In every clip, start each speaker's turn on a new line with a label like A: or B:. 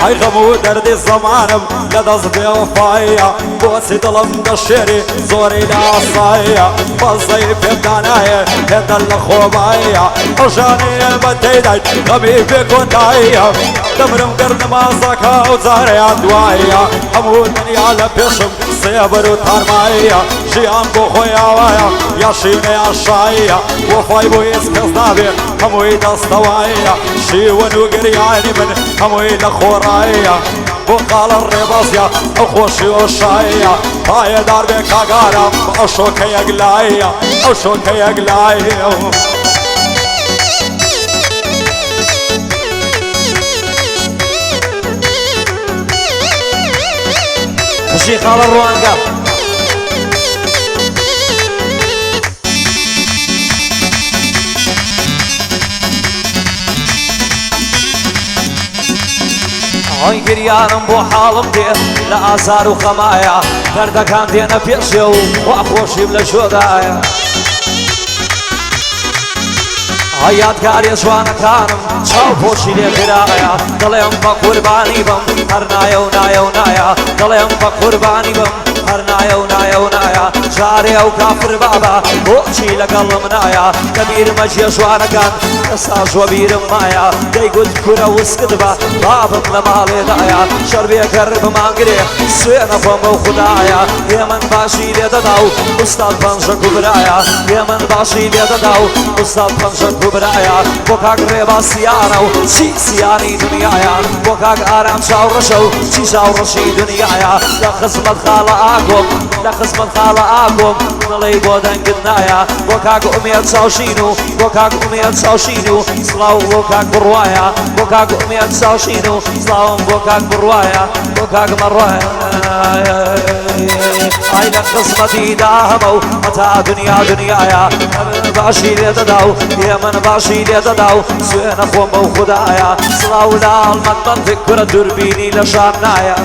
A: هاي غمو دردي زمانم لدز بوفايا بوسي ظلم دشري زوري لعصايا بزي في بدانايا هدا الخوبايا وجاني بتيداي غمي بكوتايا دمرم قرن ما زكا وزاري عدوايا همو الدنيا لبيشم صيبر وتارمايا جيان بو خويا وايا يا شيني عشايا وفاي بو يسكزنابي همو يدستوايا شيون وقرياني من همو يلخورايا وقال الرباصيا أخوشي وشايا هاي دار بك أقارم أشوك يقلايا أشوك يقلايا
B: الشيخ على الروانقة هاي قريانم بو حالم دي لا آزار وخمايا دردا كان دينا بيشيو وأخوشي بلا شودايا هيات قاري جوانا كانم شاو بوشي لي قرايا دليم بقرباني بم هرنايا ونايا ونايا دليم بقرباني بم هرنايا ونايا ونايا جاري او كافر بابا بوشي لقل منايا كبير مجي جوانا كان اساج وبير مايا دي قد كرة وسكدبا بابم لمالي دايا شربي كرب مانقري سوينا فمو خدايا يمن باشي لي دداو استاذ بانجا كبرايا يمن باشي لي دداو استاذ بانجا كبرايا بوكاك ريبا سيارو شي سياني دنيايا بوكاك آرام شاورشو شي شاورشي دنيايا لخزمت خالقاكم لخزمت خالقاكم نلي بودن قدنايا بوكاك أميت ساوشينو بوكاك أميت ساوشينو سلاو بوكاك بروايا بوكاك أميت ساوشينو سلاو بوكاك بروايا بوكاك مروايا هاي لخزمتي داهمو متى دنيا دنيايا باشي لي دداو يمن باشي لي دداو سوينا خوم وخدايا سلاو لالمن فكرة دربيني لشانايا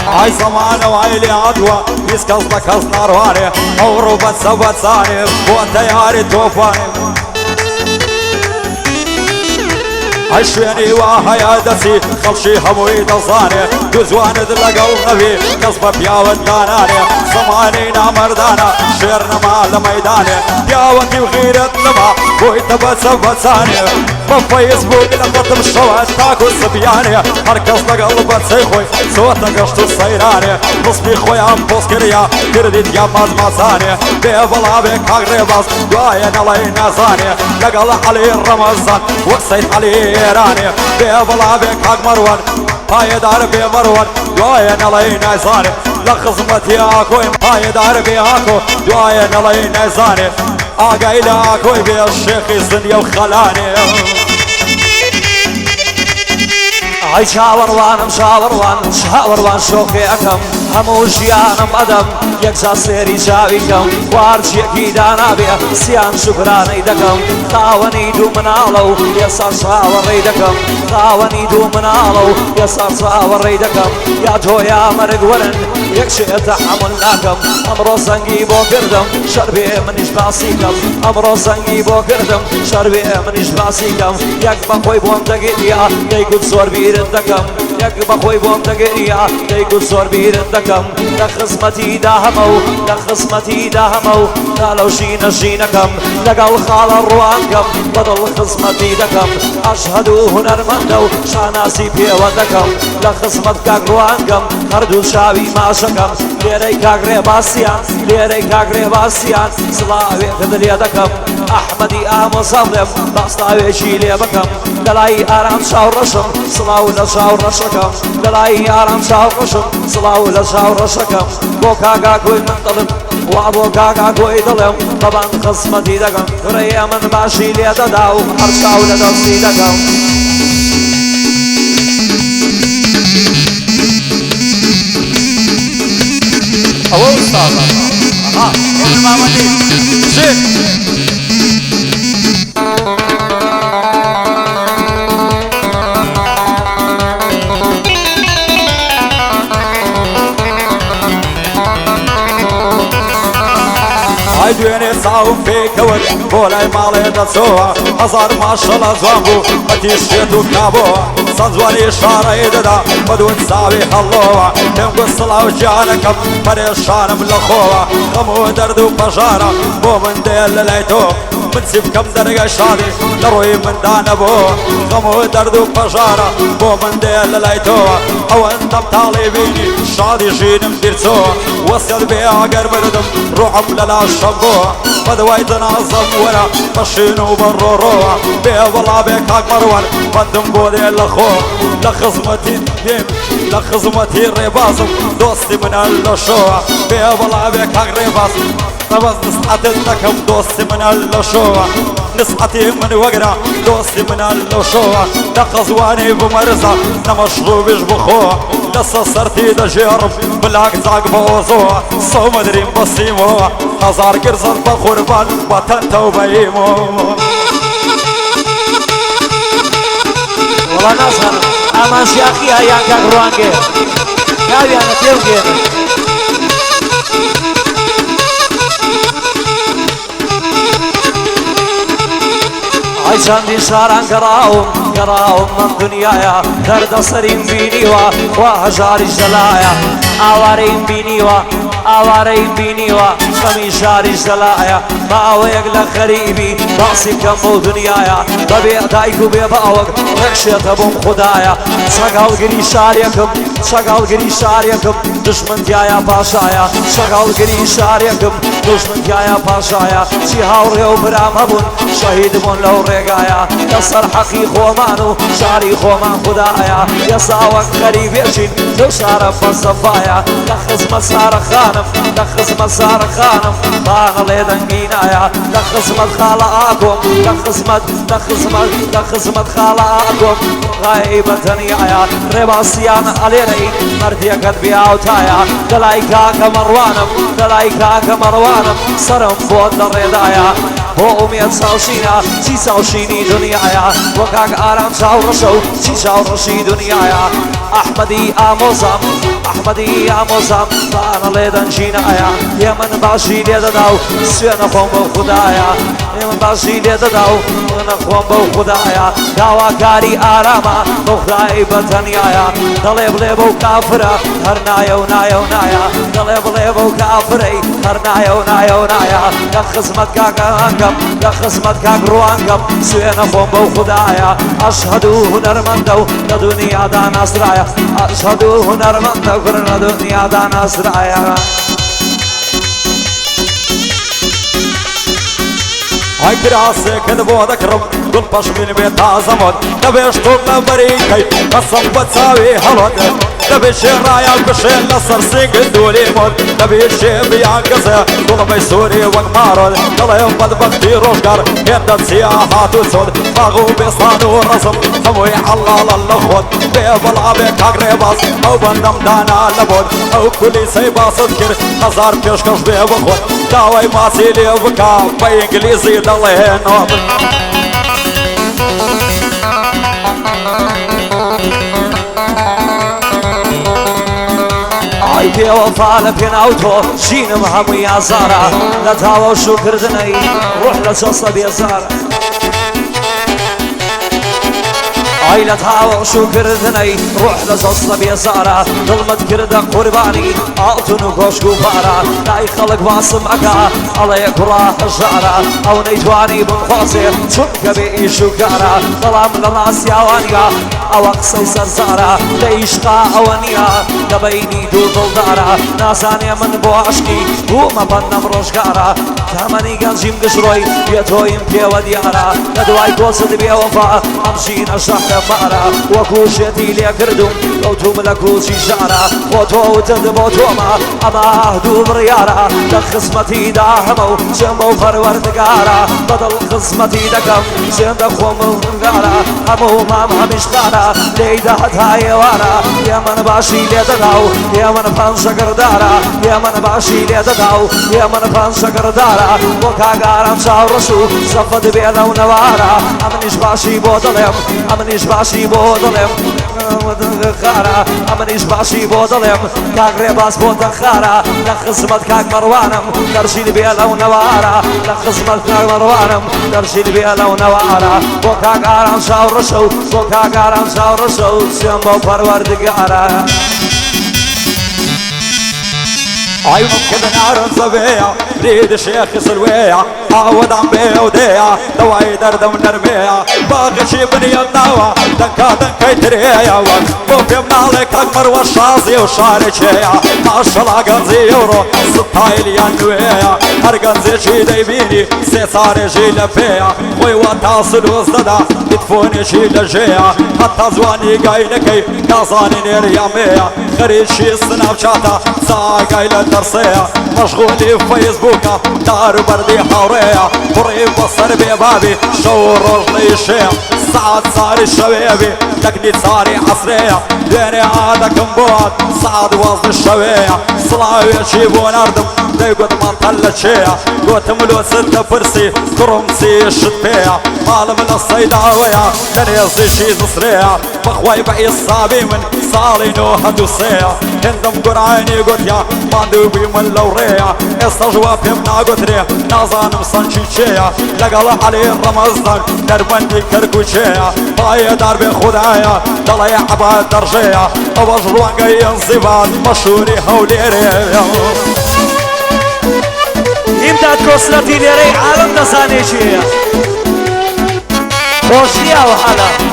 A: هاي زمان وهاي لي عدوى يسكز لك نارواني أوروبا سبتساني وتياري توفاني هاي شويني وهاي عدسي خلشي هموي دزاني جزوان دلقا النبي قصبة بياوة داناني زمانينا مردانا شيرنا مال ميداني بياوتي وغيرت لما ويتبت سبتساني بفيسبوك لقطم الشوات تاكو السبياني هركز لقلبة سيخوي صوتك اشتو السيراني نصبي خويا بوسكريا كرديت يا مازمازاني بيبلا بك هاقريباس دوايا نلاي نازاني لقل علي رمضان وقسيت علي إيراني بيبلا بك هاق مروان هاي دار بي مروان دوايا نلاي نازاني لخزمتي اكوي هاي دار بي اكو دوايا نلاي نازاني اقايل اكوي بي الشيخ الزنيا وخلاني
B: هاي شاوروانم شاوروان شوقي أكم همو جيانم أدم يكسا سيري جاويكم وارجيكي دانا بيا سيان شكراني دكم خاوني دو منالو يسار شاوري دكم خاوني دو منالو يسار شاوري دكم يا جو يا مرق ورن يكشي تحمل لكم أمرو زنقي بو كردم شربي منيش باسيكم أمرو زنقي بو كردم شربي منيش باسيكم يك بخوي بوم تقيديا يكود صور بير دكم يك بخوي بوم تقيديا يكود صور بير دكم لخزمتي داهمو لخزمتي داهمو قالوا جينكم لقوا خال الروانكم بدل خزمتي دكم أشهدوا هنرمندو شاناسي بيودكم لخزمتك روانكم هردو شاوي ماشكم ليريك أقرباسيان ليريك أقرباسيان صلاوي قدر يدكم أحمدي مصلم باسطاوي جيلي بكم دلاي آرام شاورشم صلاو لشاورشكم دلاي آرام شاورشم صلاو لشاورشكم بوكاكا كوي منطلب وابوكاكا كوي دلم طبعا خصمتي دكم ريا من باشي لي دداو أرشاو لدوسي دكم
A: أو أستاذ ابن محمدي شيخ ساوم پێکەوت بۆ لای ماڵێ دەچەوە هەزار ماشەڵە جوان بوو بەتیشێت و کابەوە چەند جوانی شارەی دەدا بەدون چاوی هەڵۆوە پێم گوت سڵاو گیانەکەم پەرێشانم لە خۆوە غەم و دەرد و پەژارە بۆ من دێ لە لای تۆ من چی بکەم دەرگای شادی لە ڕۆی مندا نەبووە غەم و دەرد و پەژارە بۆ من دێ لە لای تۆوە ئەوەندەم تاڵی بینی شادی ژینم بیرچۆوە وەسیەت بێ ئەگەر مردم ڕوحم لە لاشەم بووە بەدوای دەنازەم وەرە بەشین و بەڕۆڕۆوە بێ وەڵا بێ کاک مەڕوان بەندم بۆ دێ لە خۆ لە خزمەتی دێم لە خزمەتی ڕێبازم دۆستی منە لە شۆوە بێ وەڵا بێ کاک ڕێباز نەبەس نسعەتت دەکەم دۆستی منە لە شۆوە نسعەتی من وەگرە دۆستی منە لە شۆوە لە قەزوانی بمەرزە نەمەشروبیش بخۆوە لەسە سەرتی دەژێڕم بلاک جاک بە ئۆزۆوە سەومەدریم بەسیمەوە هەزار گرزن بە قوربان بە تەنتە و بەیمەوە
B: وەڵا نازانم ئامان شیاخیە یان کاک ڕوانگێ کاویانە پێوگێنن ئای چەندی شاران گەڕاوم من دنیایە دەردەسەریم بینیوە وا هەژاریش دەلایە ئاوارەیم بینیوە خەمی شاریش دەلایە ماوەیەک لە خەریبی باسی کەم بۆ دنیایە بەبێ دایک و بێ باوەک ڕێکشێتە بۆم خودایە چەگاڵگری شارێکم دژمنتیایە پاشایە چەگاڵگری شارێکم دژمنتیایە پاشایە چی هاوڕێ و برام هەبوون شەهید بوون لەو ڕێگایە لەسەر حەقی خۆمان و شاری خۆمان خودایە یەساوەک خەریبێژین لەو شارە فەلسەفایە لە خزمەت سارەخانم بانەڵێ دەنگینایە لە خزمەت خاڵە ئاگۆم لە خزمەت خاڵە ئاگۆم غای بەتەنیایە ڕێباسییان ئەلێرەی مەردیەکەت بیاوتایە دەلای کاکە مەڕوانم سرم بۆت لە ڕێدایە بۆ ئومێد چاوشینە چی چاوشینی دنیایە بۆ کاک ئارام چاوڕەشە و چی چاوڕەشی دنیایە ئەحمەدی ئامۆزام بانەڵێ دەنجینایە هێ من باشی لێ دەدا و سوێنە خۆم بەو خودایە خۆم بەو خودایە داواکاری ئارامە بەو خدای بەتەنیایە دەڵێ بڵێ بەو کافرە هەر نایە و نایە دەڵێ بڵێ بەو کافرەی هەر نایە و نایە لە خزمەت کاکەهانگەم لە خزمەت کاک ڕوانگەم سوێنە خۆم بەو خودایە ئەشهەد و هونەرمەندە و لە دنیادا ناسرایە ئەشهەد و هونەرمەندە و لە دنیادا ناسرایە
A: ئای کراسێکت بۆ دەکڕم گوڵ پەشمین بێت تازەمۆت دەبێشتۆ لە بەریکەی قەسەم بە چاوی هەڵۆت دەبێت شێڕایان بشێن لەسەر سینگت دووری مۆت دەبێت شێبیان گەزە گوڵمەی سووری وەک مارۆت دەڵێم بەدبەختی ڕۆژگار هێندە چیا هات و چۆت باغ و بێستان و ڕەزم هەمووی حەڵاڵە لە خۆت بێ بەڵا بێ کاک ڕێباز ئەو بەندەم دانا لە بۆت ئەو کولیسەی باست کرد هەزار پێشکەش بێ بخۆت داوای ماچی لێ بکە بە ئینگلیزی دەڵێنەوە
B: ئای پێوەفا لە پێناو تۆ ژینم هەمووی ئازارە لە تاوە و شوکردنەی ڕۆح لە چۆسە بێزارە ئای لە تاوە و شوکردنەی ڕۆح لە چۆسە بێزارە دڵمت کردە قوربانی ئاڵتون و کۆشک و پارە لای خەڵک باسم ئەکا ئەڵێ کوڕا هەژارە ئەو نەیتوانی بمخوازێ چونکە بێ ئیش و کارە بەڵام لە ڕاستیاوانیا ئەوە قسەی سەرزارە لە ئیشقا ئەوە نییە لە بەینی دوو دڵدارە نازانێ من بۆ عشقی بوومە بەندەم ڕۆژگارە تامەنی گەنجیم گشڕۆی بێتۆیم پێوە دیارە لە دوای کۆچت بێوەفا ئەم ژینە شەحرە مارە وەکو شێتی لێ کردوم کەوتوم لە کوچی ژارە بۆ تۆوتت بۆ تۆمە ئەمە دوو بڕیارە لە خزمەتیدا هەمە و جێمە و پەروەردگارە بەدڵ خزمەتی دەکەم زێندە خۆم و هەنگارە هەموو مام هەمیش خارە لێیدا هەتا ئێوارە هێمن باشی لێ دەدا و هێمن پەنجەگەردارە هێمن باشی لێ دەدا و هێمن پەنجەگەردارە نوارا وكاغارم شاورشو زفد بيلا ونوارا امنيش باشي بودلم امنيش باشي بودلم خارا امنيش باشي بودلم كاغري باس بودخارا لخصمت كاك مروانم درشي بيلا ونوارا لخصمت كاك مروانم درشي بيلا ونوارا وكاغارم شاورشو وكاغارم شاورشو سيمبو پروردگارا
A: عيونك كذا نار صبية ريد الشيخ سلوية عود عم بيودية دواي درد ونرمية باقي شي بني النوى دنكا يتريا وفي من عليك أكبر والشازي وشاركية ما شاء الله قنزي يورو ستايل ينوية هر قنزي شي ديبيني سيساري شي لفية خوي وتاصل وزددا يدفوني شي لجية حتى زواني قايلكي كازاني نير يامية خريج شي سناب شاتا ساقاي للترسية مشغولي في فيسبوكا دار بردي حورية بري بصر ببابي شو رجلي الشيع سعد صاري الشبيبي لكني صاري عصرية ديني هذا كمبوت سعد وزن الشوية صلاوي يجيبون أردم ديقود ما طلت شيع قوت ملو ستة فرسي كرمسي الشتبية مال من الصيداوية لن يزي شي زصرية بخواي بعي الصابي من صالي نوها دوسية هندم قرعيني قد يا ما دوبي من لورية استجوا بيمنا قدري نازان مصنشيشية لقل علي رمزدن دربندي كركوشية باي دار بخدايا دلي عباد درجية وبجروان قاين زباد مشهوري هوليري
B: امداد كوسلتي ليري عالم نزاني شيء خوشيا وحالا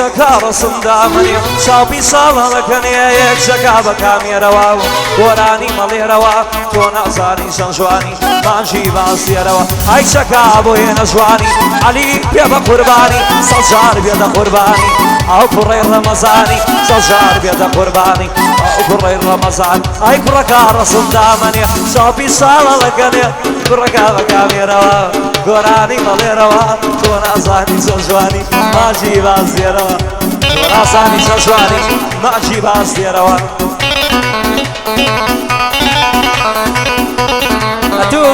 B: شكار صندامني شابي صالا لكني يك شكا بكامي روا وراني مالي روا تونا زاني شنشواني مانجي باسي روا هاي شكا بوين شواني علي بيدا قرباني سجار بيدا قرباني او كري رمضاني سجار بيدا قرباني او كري رمضان هاي كركار صندامني شابي صالا لكني كركا بكامي روا وراني مالي روا تونا زاني شنشواني مانجي باسي روا راساني ششواني ما أجيب أصلي روان أتو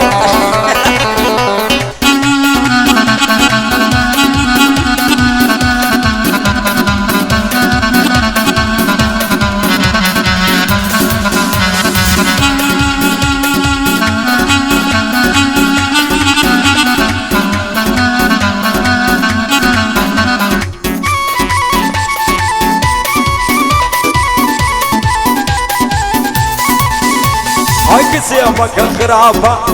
A: سيفك خرافة